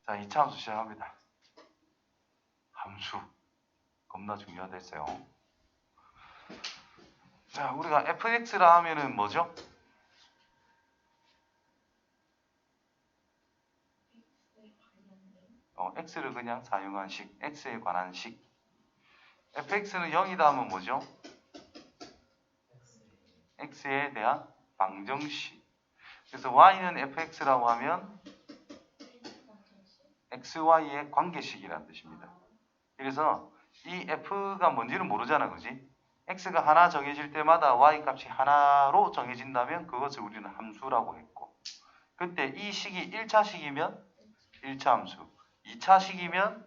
자, 2차 함수 시작합니다. 함수 겁나 중요하댔어요. 자, 우리가 fx라 하면은 뭐죠? x를 그냥 사용한 식, x에 관한 식. fx는 0이다 하면 뭐죠? x에 대한 방정식. 그래서 y는 fx라고 하면 xy의 관계식이라는 뜻입니다. 그래서 이 f가 뭔지는 모르잖아, 그지? x가 하나 정해질 때마다 y 값이 하나로 정해진다면 그것을 우리는 함수라고 했고, 그때 이 식이 1차 식이면 1차 함수, 2차 식이면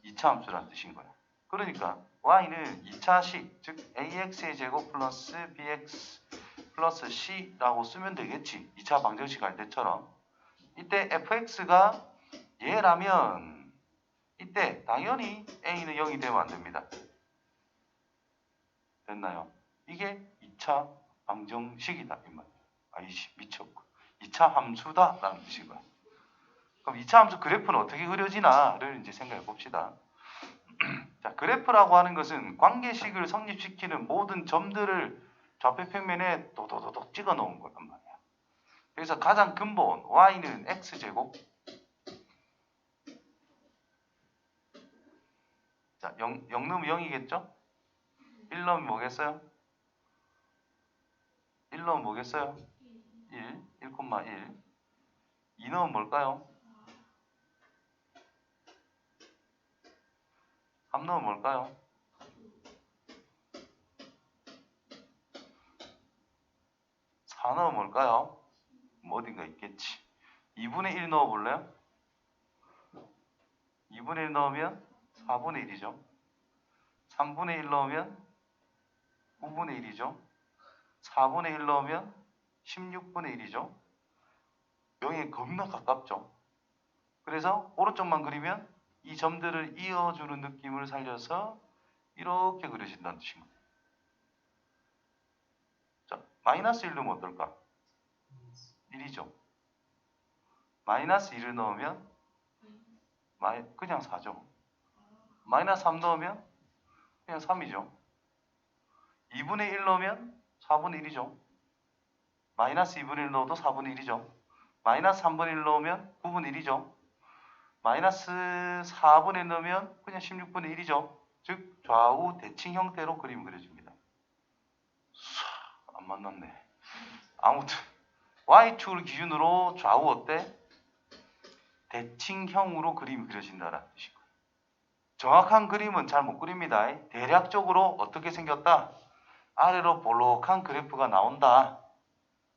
2차 함수라는 뜻인 거야. 그러니까 y는 2차 식, 즉 ax의 제곱 플러스 bx 플러스 c라고 쓰면 되겠지. 2차 방정식 할 때처럼. 이때 fx가 얘라면 이때 당연히 a는 0이 되면 안 됩니다. 됐나요? 이게 2차 방정식이다 이 말이에요. 아이씨 미쳤고 2차 함수다 라는 뜻인 거야. 그럼 2차 함수 그래프는 어떻게 그려지나를 이제 생각해 봅시다. 자, 그래프라고 하는 것은 관계식을 성립시키는 모든 점들을 좌표 평면에 도도도독 찍어 놓은 거란 말이야. 그래서 가장 근본 y는 x제곱, 자, 0 넣으면 0이겠죠? 1 넣으면 뭐겠어요? 1 넣으면 뭐겠어요? 1, 1,1. 2 넣으면 뭘까요? 3 넣으면 뭘까요? 4 넣으면 뭘까요? 뭐 어딘가 있겠지. 2분의 1 넣어볼래요? 2분의 1 넣으면 4분의 1이죠. 3분의 1 넣으면 9분의 1이죠. 4분의 1 넣으면 16분의 1이죠. 0에 겁나 가깝죠. 그래서 오른쪽만 그리면 이 점들을 이어주는 느낌을 살려서 이렇게 그려진다는 뜻입니다. 자, 마이너스 1 넣으면 어떨까? 1이죠. 마이너스 1을 넣으면 그냥 4죠. 마이너스 3 넣으면 그냥 3이죠. 2분의 1 넣으면 4분의 1이죠. 마이너스 2분의 1 넣어도 4분의 1이죠. 마이너스 3분의 1 넣으면 9분의 1이죠. 마이너스 4분의 1 넣으면 그냥 16분의 1이죠. 즉 좌우 대칭 형태로 그림이 그려집니다. 안 만났네. 아무튼 Y축을 기준으로 좌우 어때? 대칭형으로 그림이 그려진다는 뜻이고, 정확한 그림은 잘 못 그립니다. 대략적으로 어떻게 생겼다? 아래로 볼록한 그래프가 나온다.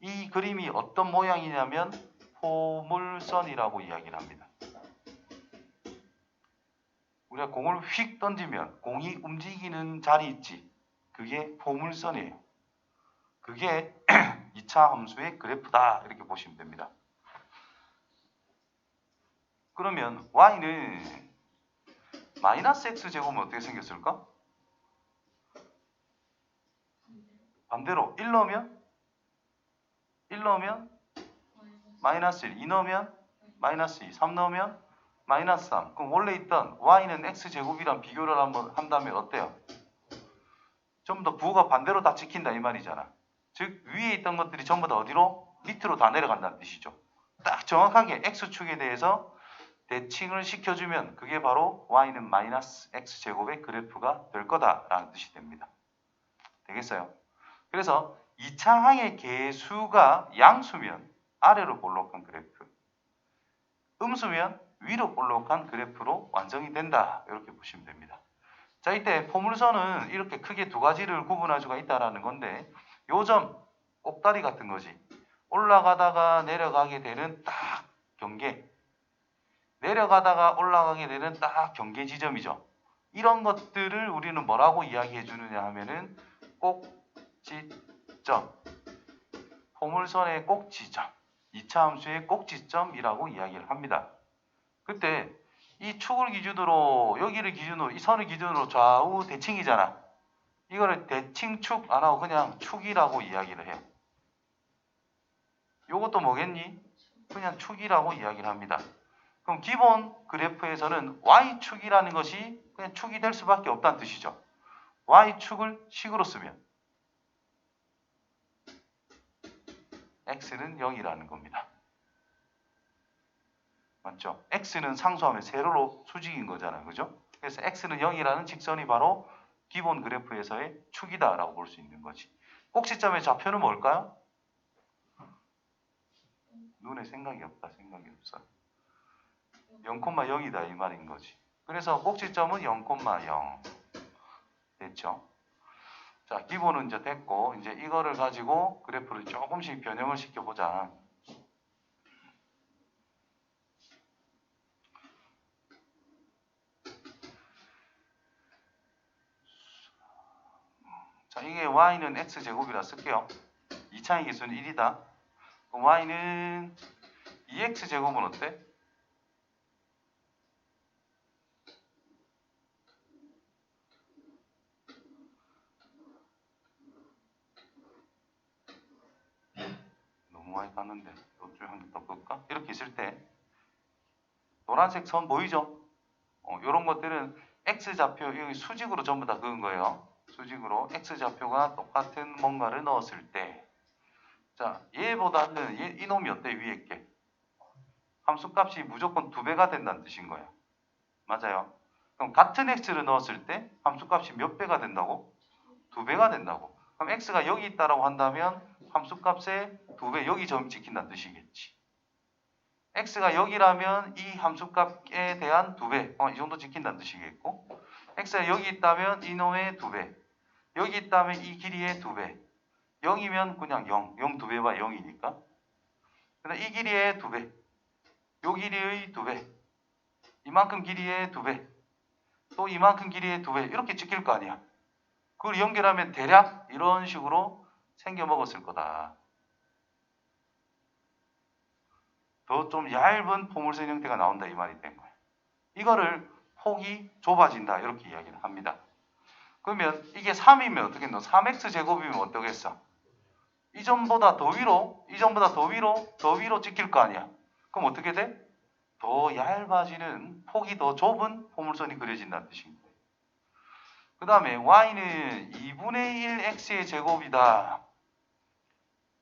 이 그림이 어떤 모양이냐면 포물선이라고 이야기를 합니다. 우리가 공을 휙 던지면 공이 움직이는 자리 있지. 그게 포물선이에요. 그게 2차 함수의 그래프다 이렇게 보시면 됩니다. 그러면 y는 마이너스 x제곱은 어떻게 생겼을까? 반대로 1 넣으면 마이너스 1, 2 넣으면 마이너스 2, 3 넣으면 마이너스 3. 그럼 원래 있던 y는 x제곱이랑 비교를 한번 한다면 어때요? 전부 다 부호가 반대로 다 찍힌다 이 말이잖아. 즉 위에 있던 것들이 전부 다 어디로? 밑으로 다 내려간다는 뜻이죠. 딱 정확하게 x축에 대해서 대칭을 시켜주면 그게 바로 y는 마이너스 x제곱의 그래프가 될 거다라는 뜻이 됩니다. 되겠어요? 그래서 2차 항의 개수가 양수면 아래로 볼록한 그래프, 음수면 위로 볼록한 그래프로 완성이 된다. 이렇게 보시면 됩니다. 자, 이때 포물선은 이렇게 크게 두 가지를 구분할 수가 있다는 건데, 요점, 꼭다리 같은 거지. 올라가다가 내려가게 되는 딱 경계, 내려가다가 올라가게 되는 딱 경계 지점이죠. 이런 것들을 우리는 뭐라고 이야기해 주느냐 하면은 꼭지점, 포물선의 꼭지점, 2차 함수의 꼭지점이라고 이야기를 합니다. 그때 이 축을 기준으로, 여기를 기준으로, 이 선을 기준으로 좌우 대칭이잖아. 이거를 대칭축 안 하고 그냥 축이라고 이야기를 해요. 요것도 뭐겠니? 그냥 축이라고 이야기를 합니다. 그럼 기본 그래프에서는 y축이라는 것이 그냥 축이 될 수밖에 없다는 뜻이죠. y축을 식으로 쓰면 x는 0이라는 겁니다. 맞죠? x는 상수하면 세로로 수직인 거잖아요. 그죠? 그래서 x는 0이라는 직선이 바로 기본 그래프에서의 축이다라고 볼 수 있는 거지. 꼭지점의 좌표는 뭘까요? 눈에 생각이 없다. 생각이 없어. 0,0이다 이 말인 거지. 그래서 꼭지점은 0,0 됐죠? 자, 기본은 이제 됐고 이제 이거를 가지고 그래프를 조금씩 변형을 시켜보자. 자, 이게 y는 x제곱이라 쓸게요. 2차의 기수는 1이다. 그럼 y는 2x제곱은 어때? 너무 많이 갔는데 이쪽 한 개 더 끌까? 이렇게 있을 때 노란색 선 보이죠? 이런 것들은 x좌표 여기 수직으로 전부 다 그은 거예요. 수직으로 x좌표가 똑같은 뭔가를 넣었을 때 자, 얘보다는 이놈이 어때? 위에 게 함수값이 무조건 2배가 된다는 뜻인 거예요. 맞아요. 그럼 같은 x를 넣었을 때 함수값이 몇 배가 된다고? 2배가 된다고. 그럼 x가 여기 있다라고 한다면 함수값의 2배 여기 점 지킨다는 뜻이겠지. x가 여기라면 이 함수값에 대한 2배 이 정도 지킨다는 뜻이겠고 x가 여기 있다면 이놈의 2배 여기 있다면 이 길이의 2배 0이면 그냥 0 2배와 0이니까 그다음 이 길이의 2배 요 길이의 2배 이만큼 길이의 2배 또 이만큼 길이의 2배 이렇게 지킬 거 아니야. 그걸 연결하면 대략 이런 식으로 생겨 먹었을 거다. 더 좀 얇은 포물선 형태가 나온다 이 말이 된 거예요. 이거를 폭이 좁아진다 이렇게 이야기를 합니다. 그러면 이게 3이면 어떻게 했노? 3x 제곱이면 어떠겠어? 이전보다 더 위로, 이전보다 더 위로, 더 위로 찍힐 거 아니야. 그럼 어떻게 돼? 더 얇아지는 폭이 더 좁은 포물선이 그려진다는 뜻인 거예요. 그 다음에 y는 2분의 1 x의 제곱이다.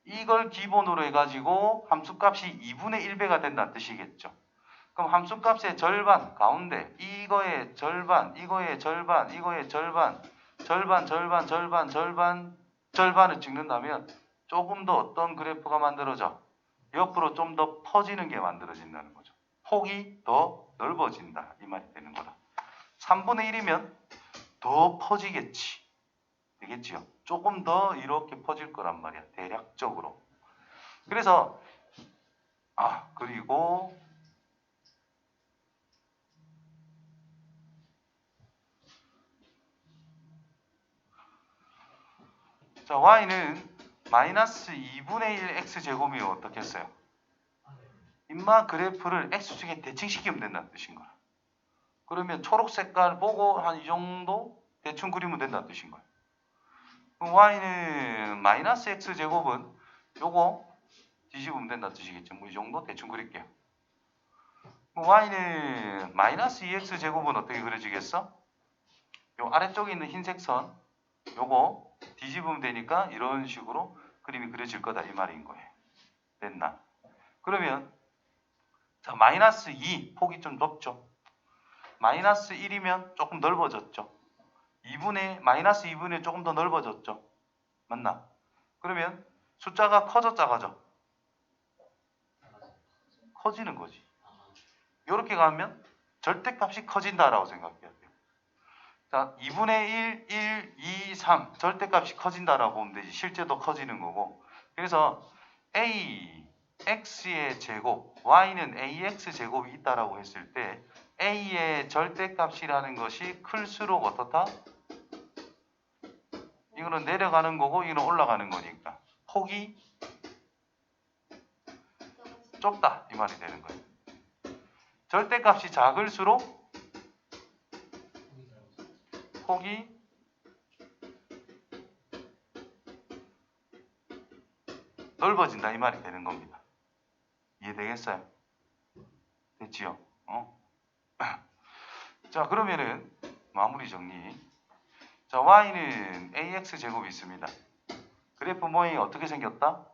이걸 기본으로 해가지고 함수값이 2분의 1배가 된다는 뜻이겠죠. 그럼 함수값의 절반 가운데 이거의 절반, 이거의 절반, 이거의 절반, 절반, 절반, 절반, 절반, 절반을 찍는다면 조금 더 어떤 그래프가 만들어져? 옆으로 좀 더 퍼지는 게 만들어진다는 거죠. 폭이 더 넓어진다 이 말이 되는 거다. 3분의 1이면 더 퍼지겠지. 되겠지요. 조금 더 이렇게 퍼질 거란 말이야. 대략적으로. 그래서 그리고 자 y는 마이너스 2분의 1 x제곱이면 어떻겠어요? 인마 그래프를 x축에 대칭시키면 된다는 뜻인 거야. 그러면 초록 색깔 보고 한 이 정도 대충 그리면 된다는 뜻인 거야. 그럼 y는 마이너스 x제곱은 요거 뒤집으면 된다는 뜻이겠죠. 뭐 이 정도 대충 그릴게요. 그럼 y는 마이너스 2x제곱은 어떻게 그려지겠어? 요 아래쪽에 있는 흰색 선 요거 뒤집으면 되니까 이런 식으로 그림이 그려질 거다 이 말인 거예요. 됐나? 그러면 자 마이너스 2 폭이 좀 좁죠. 마이너스 1이면 조금 넓어졌죠. 마이너스 2분의 조금 더 넓어졌죠. 맞나? 그러면 숫자가 커져 작아져? 커지는 거지. 이렇게 가면 절대값이 커진다라고 생각해야 돼요. 자, 2분의 1, 1, 2, 3 절대값이 커진다라고 보면 되지. 실제도 커지는 거고. 그래서 a, x의 제곱, y는 ax 제곱이 있다라고 했을 때 a의 절대값이라는 것이 클수록 어떻다? 이거는 내려가는 거고 이거는 올라가는 거니까 폭이 좁다 이 말이 되는 거예요. 절대값이 작을수록 폭이 넓어진다 이 말이 되는 겁니다. 이해되겠어요? 됐지요? 자, 그러면은 마무리 정리. 자, y는 ax 제곱이 있습니다. 그래프 모양이 어떻게 생겼다?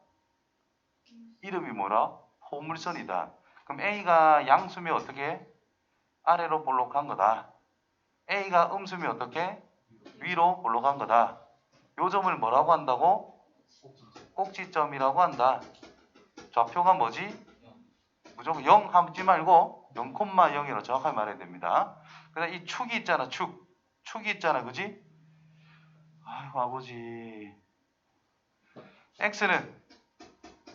이름이 뭐라? 포물선이다. 그럼 a가 양수면 어떻게? 아래로 볼록한 거다. a가 음수면 어떻게? 위로 볼록한 거다. 요 점을 뭐라고 한다고? 꼭지점이라고 한다. 좌표가 뭐지? 무조건 0 하지 말고 0,0이라고 정확하게 말해야 됩니다. 그다음 이 축이 있잖아. 축이 있잖아. 그지? 아이고 아버지. x는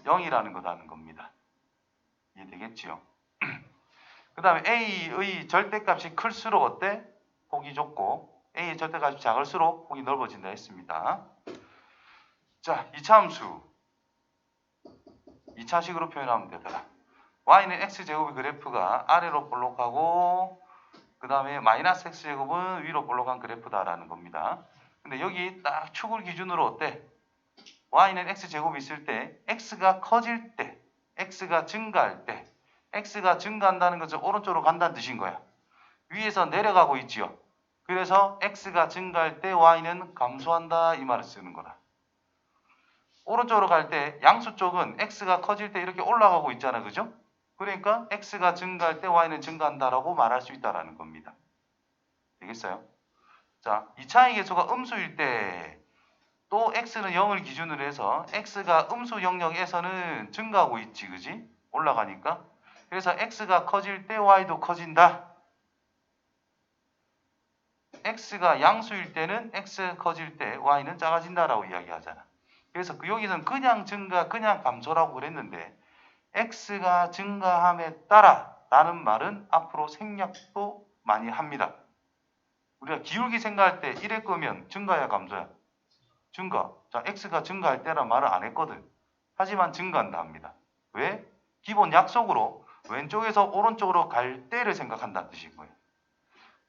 0이라는 거다는 겁니다. 이해되겠지요? 그 다음에 a의 절대값이 클수록 어때? 폭이 좁고 a의 절대값이 작을수록 폭이 넓어진다 했습니다. 자, 2차 함수 2차식으로 표현하면 되더라. y는 x제곱의 그래프가 아래로 볼록하고 그 다음에 마이너스 x제곱은 위로 볼록한 그래프다라는 겁니다. 근데 여기 딱 축을 기준으로 어때? y는 x제곱이 있을 때 x가 커질 때 x가 증가할 때 x가 증가한다는 것은 오른쪽으로 간다는 뜻인 거야. 위에서 내려가고 있지요. 그래서 x가 증가할 때 y는 감소한다 이 말을 쓰는 거다. 오른쪽으로 갈 때 양수 쪽은 x가 커질 때 이렇게 올라가고 있잖아. 그죠? 그러니까 x가 증가할 때 y는 증가한다라고 말할 수 있다라는 겁니다. 되겠어요? 자, 2차의 계수가 음수일 때 또 x는 0을 기준으로 해서 x가 음수 영역에서는 증가하고 있지. 그지? 올라가니까. 그래서 x가 커질 때 y도 커진다. x가 양수일 때는 x 커질 때 y는 작아진다라고 이야기하잖아. 그래서 여기서는 그냥 증가, 그냥 감소라고 그랬는데 x가 증가함에 따라 라는 말은 앞으로 생략도 많이 합니다. 우리가 기울기 생각할 때 이럴 거면 증가야 감소야? 증가. 자, x가 증가할 때란 말을 안 했거든. 하지만 증가한다 합니다. 왜? 기본 약속으로 왼쪽에서 오른쪽으로 갈 때를 생각한다는 뜻인 거예요.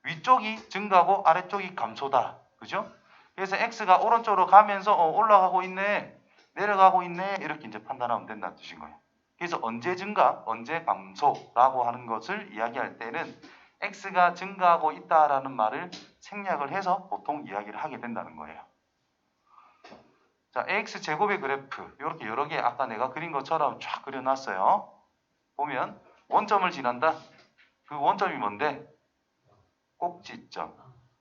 위쪽이 증가하고 아래쪽이 감소다. 그죠? 그래서 x가 오른쪽으로 가면서 올라가고 있네, 내려가고 있네 이렇게 이제 판단하면 된다는 뜻인 거예요. 그래서 언제 증가, 언제 감소라고 하는 것을 이야기할 때는 x가 증가하고 있다라는 말을 생략을 해서 보통 이야기를 하게 된다는 거예요. 자, ax 제곱의 그래프 이렇게 여러 개 아까 내가 그린 것처럼 쫙 그려놨어요. 보면 원점을 지난다. 그 원점이 뭔데? 꼭지점.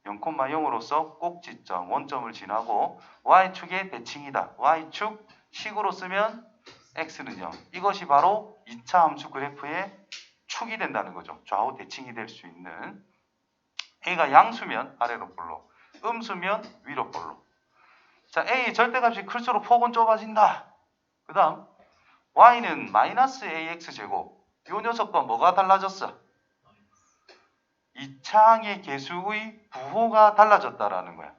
0,0으로서 꼭지점 원점을 지나고 y축의 대칭이다. y축 식으로 쓰면 x는 0. 이것이 바로 2차 함수 그래프의 축이 된다는 거죠. 좌우 대칭이 될 수 있는. a가 양수면 아래로 볼록, 음수면 위로 볼록. 자, a 절대값이 클수록 폭은 좁아진다. 그 다음 y는 마이너스 ax 제곱. 이 녀석과 뭐가 달라졌어? 2차항의 계수의 부호가 달라졌다라는 거야.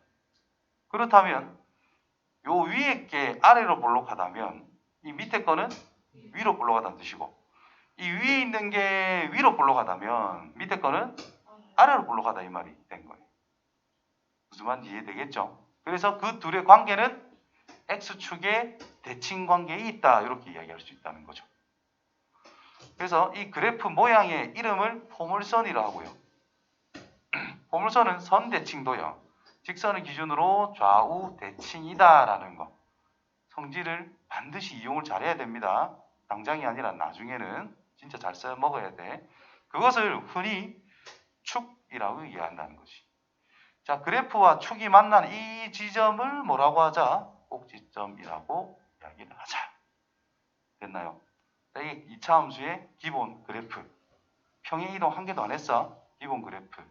그렇다면 요 위에 게 아래로 볼록하다면 이 밑에 거는 위로 볼록하다는 뜻이고 이 위에 있는 게 위로 볼록하다면 밑에 거는 아래로 볼록하다 이 말이 된 거예요. 무슨 말인지 이해되겠죠? 그래서 그 둘의 관계는 x축의 대칭 관계에 있다 이렇게 이야기할 수 있다는 거죠. 그래서 이 그래프 모양의 이름을 포물선이라고 하고요. 포물선은 선대칭도요. 직선을 기준으로 좌우 대칭이다라는 거. 성질을 반드시 이용을 잘해야 됩니다. 당장이 아니라 나중에는 진짜 잘 써 먹어야 돼. 그것을 흔히 축이라고 이해한다는 것이. 자, 그래프와 축이 만난 이 지점을 뭐라고 하자? 꼭지점이라고 이야기를 하자. 됐나요? 이게 2차 함수의 기본 그래프. 평행 이동 한 개도 안 했어. 기본 그래프.